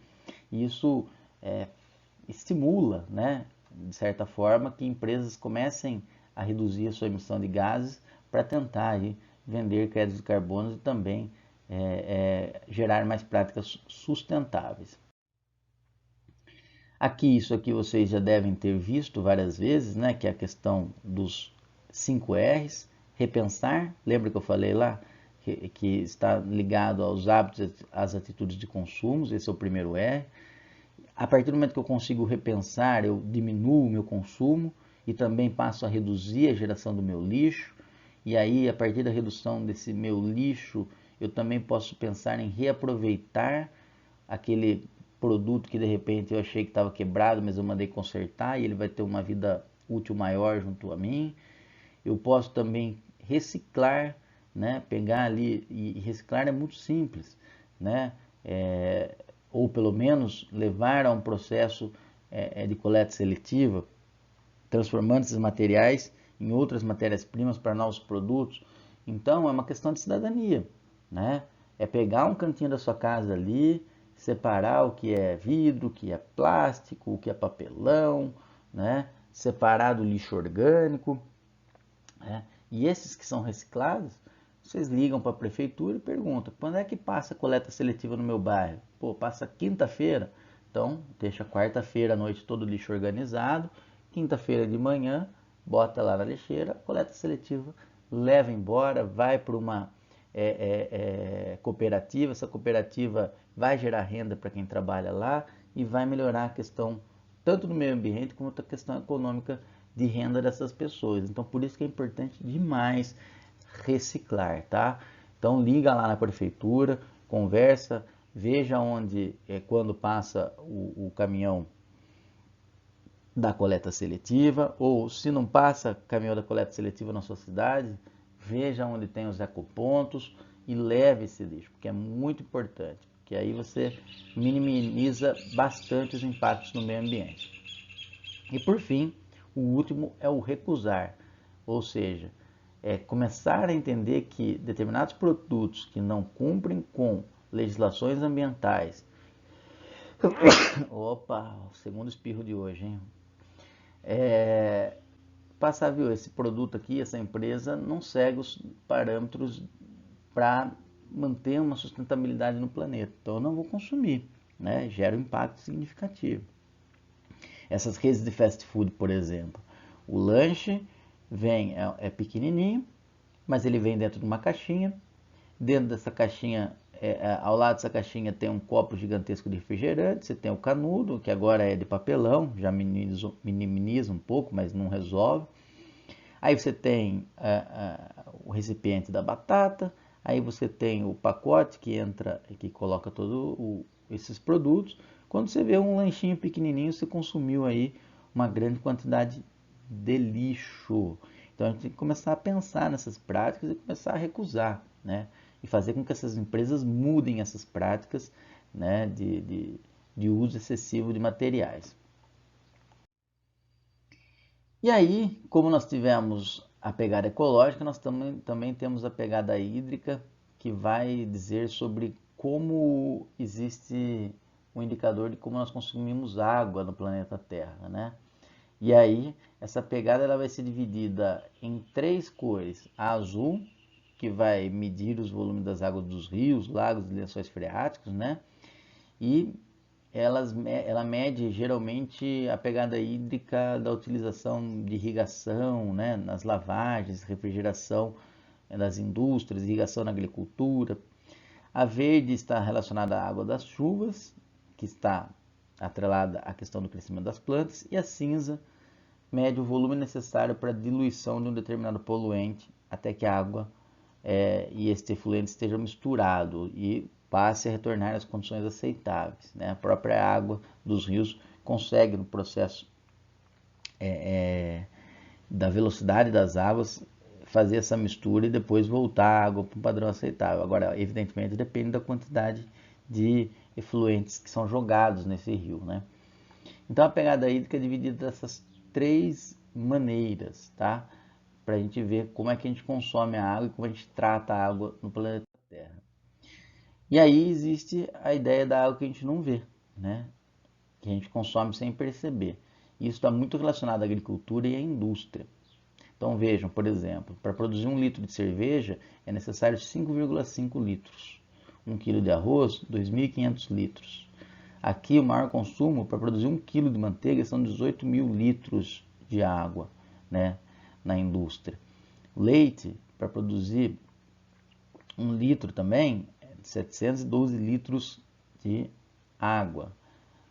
A: e isso estimula, né, de certa forma, que empresas comecem a reduzir a sua emissão de gases para tentar aí, vender créditos de carbono e também gerar mais práticas sustentáveis. Isso aqui vocês já devem ter visto várias vezes, né, que é a questão dos 5 R's. Repensar, lembra que eu falei lá? Que está ligado aos hábitos, às atitudes de consumo, esse é o primeiro R. A partir do momento que eu consigo repensar, eu diminuo o meu consumo e também passo a reduzir a geração do meu lixo. E aí, a partir da redução desse meu lixo, eu também posso pensar em reaproveitar aquele produto que de repente eu achei que estava quebrado, mas eu mandei consertar e ele vai ter uma vida útil maior junto a mim. Eu posso também reciclar, né? Pegar ali, e reciclar é muito simples, né? Ou pelo menos levar a um processo de coleta seletiva, transformando esses materiais em outras matérias-primas para novos produtos. Então é uma questão de cidadania, né? É pegar um cantinho da sua casa ali, separar o que é vidro, o que é plástico, o que é papelão, né? Separar do lixo orgânico, né? E esses que são reciclados, vocês ligam para a prefeitura e perguntam: quando é que passa a coleta seletiva no meu bairro? Pô, passa quinta-feira. Então, deixa quarta-feira à noite todo o lixo organizado, quinta-feira de manhã, bota lá na lixeira, coleta seletiva, leva embora, vai para uma cooperativa, essa cooperativa vai gerar renda para quem trabalha lá e vai melhorar a questão tanto do meio ambiente como a questão econômica de renda dessas pessoas. Então, por isso que é importante demais reciclar, tá? Então, liga lá na prefeitura, conversa, veja onde, quando passa o caminhão da coleta seletiva, ou se não passa caminhão da coleta seletiva na sua cidade, veja onde tem os ecopontos e leve esse lixo, porque é muito importante, porque aí você minimiza bastante os impactos no meio ambiente. E por fim, o último é o recusar, ou seja, é começar a entender que determinados produtos que não cumprem com legislações ambientais. Opa, segundo espirro de hoje, hein? Passar, viu, esse produto aqui, essa empresa não segue os parâmetros para manter uma sustentabilidade no planeta, então eu não vou consumir, né? Gera um impacto significativo. Essas redes de fast food, por exemplo, o lanche vem, é pequenininho, mas ele vem dentro de uma caixinha. Dentro dessa caixinha, ao lado dessa caixinha tem um copo gigantesco de refrigerante. Você tem o canudo, que agora é de papelão, já minimiza um pouco, mas não resolve. Aí você tem o recipiente da batata. Aí você tem o pacote que entra, que coloca todos esses produtos. Quando você vê um lanchinho pequenininho, você consumiu aí uma grande quantidade de lixo. Então a gente tem que começar a pensar nessas práticas e começar a recusar, né? E fazer com que essas empresas mudem essas práticas, né, de uso excessivo de materiais. E aí, como nós tivemos a pegada ecológica, nós também temos a pegada hídrica, que vai dizer sobre como existe um indicador de como nós consumimos água no planeta Terra, né? E aí, essa pegada ela vai ser dividida em três cores: a azul, que vai medir os volumes das águas dos rios, lagos e lençóis freáticos, né? E ela mede geralmente a pegada hídrica da utilização de irrigação, né? Nas lavagens, refrigeração das indústrias, irrigação na agricultura. A verde está relacionada à água das chuvas, que está atrelada à questão do crescimento das plantas, e a cinza mede o volume necessário para a diluição de um determinado poluente até que a água e este efluente estejam misturados e passe a retornar às condições aceitáveis, né? A própria água dos rios consegue, no processo da velocidade das águas, fazer essa mistura e depois voltar a água para um padrão aceitável. Agora, evidentemente, depende da quantidade de efluentes que são jogados nesse rio, né? Então, a pegada hídrica é dividida dessas três maneiras, tá? Para a gente ver como é que a gente consome a água e como a gente trata a água no planeta Terra. E aí existe a ideia da água que a gente não vê, né? Que a gente consome sem perceber. Isso está muito relacionado à agricultura e à indústria. Então vejam, por exemplo, para produzir 1 litro de cerveja é necessário 5,5 litros. 1 quilo de arroz, 2.500 litros. Aqui o maior consumo para produzir 1 quilo de manteiga são 18.000 litros de água, né, na indústria. Leite, para produzir 1 litro também, 712 litros de água.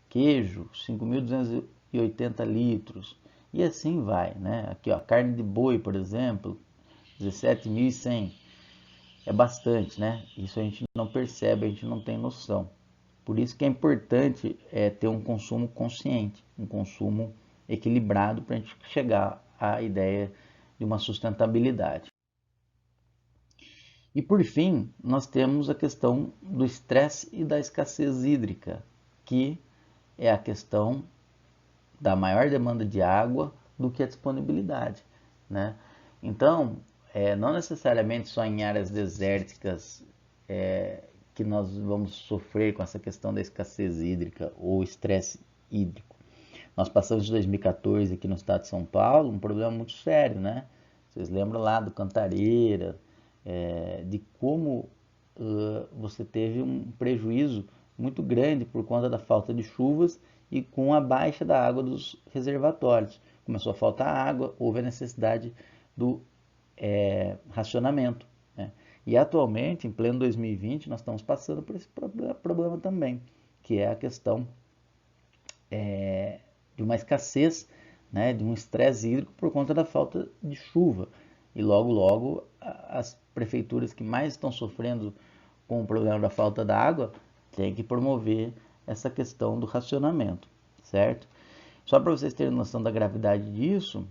A: Queijo, 5.280 litros. E assim vai, né? Aqui, ó, carne de boi, por exemplo, 17.100. É bastante, né? Isso a gente não percebe, a gente não tem noção. Por isso que é importante ter um consumo consciente, um consumo equilibrado para a gente chegar à ideia de uma sustentabilidade. E por fim, nós temos a questão do estresse e da escassez hídrica, que é a questão da maior demanda de água do que a disponibilidade. né? Então, não necessariamente só em áreas desérticas que nós vamos sofrer com essa questão da escassez hídrica ou estresse hídrico. Nós passamos de 2014 aqui no estado de São Paulo um problema muito sério, né? Vocês lembram lá do Cantareira, de como você teve um prejuízo muito grande por conta da falta de chuvas e com a baixa da água dos reservatórios. Começou a faltar água, houve a necessidade do racionamento, né? E atualmente, em pleno 2020, nós estamos passando por esse problema também, que é a questão de uma escassez, né, de um estresse hídrico por conta da falta de chuva. E logo, logo, as prefeituras que mais estão sofrendo com o problema da falta da água têm que promover essa questão do racionamento, certo? Só para vocês terem noção da gravidade disso,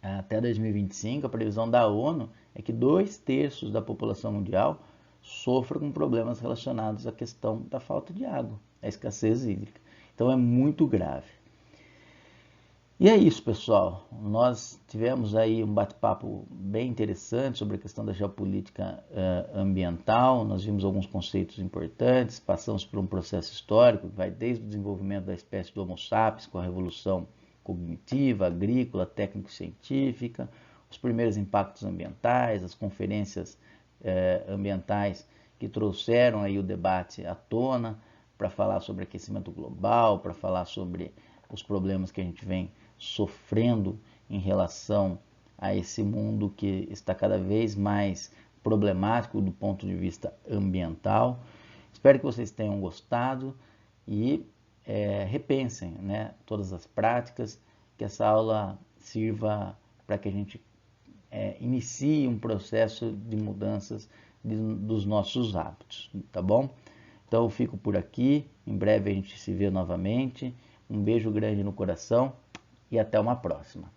A: até 2025, a previsão da ONU é que 2/3 da população mundial sofra com problemas relacionados à questão da falta de água, a escassez hídrica. Então é muito grave. E é isso, pessoal. Nós tivemos aí um bate-papo bem interessante sobre a questão da geopolítica ambiental. Nós vimos alguns conceitos importantes, passamos por um processo histórico que vai desde o desenvolvimento da espécie do Homo sapiens, com a revolução cognitiva, agrícola, técnico-científica, os primeiros impactos ambientais, as conferências ambientais que trouxeram aí o debate à tona para falar sobre aquecimento global, para falar sobre os problemas que a gente vem sofrendo em relação a esse mundo que está cada vez mais problemático do ponto de vista ambiental. Espero que vocês tenham gostado e repensem, né, todas as práticas, que essa aula sirva para que a gente inicie um processo de mudanças dos nossos hábitos, tá bom? Então eu fico por aqui, em breve a gente se vê novamente. Um beijo grande no coração e até uma próxima.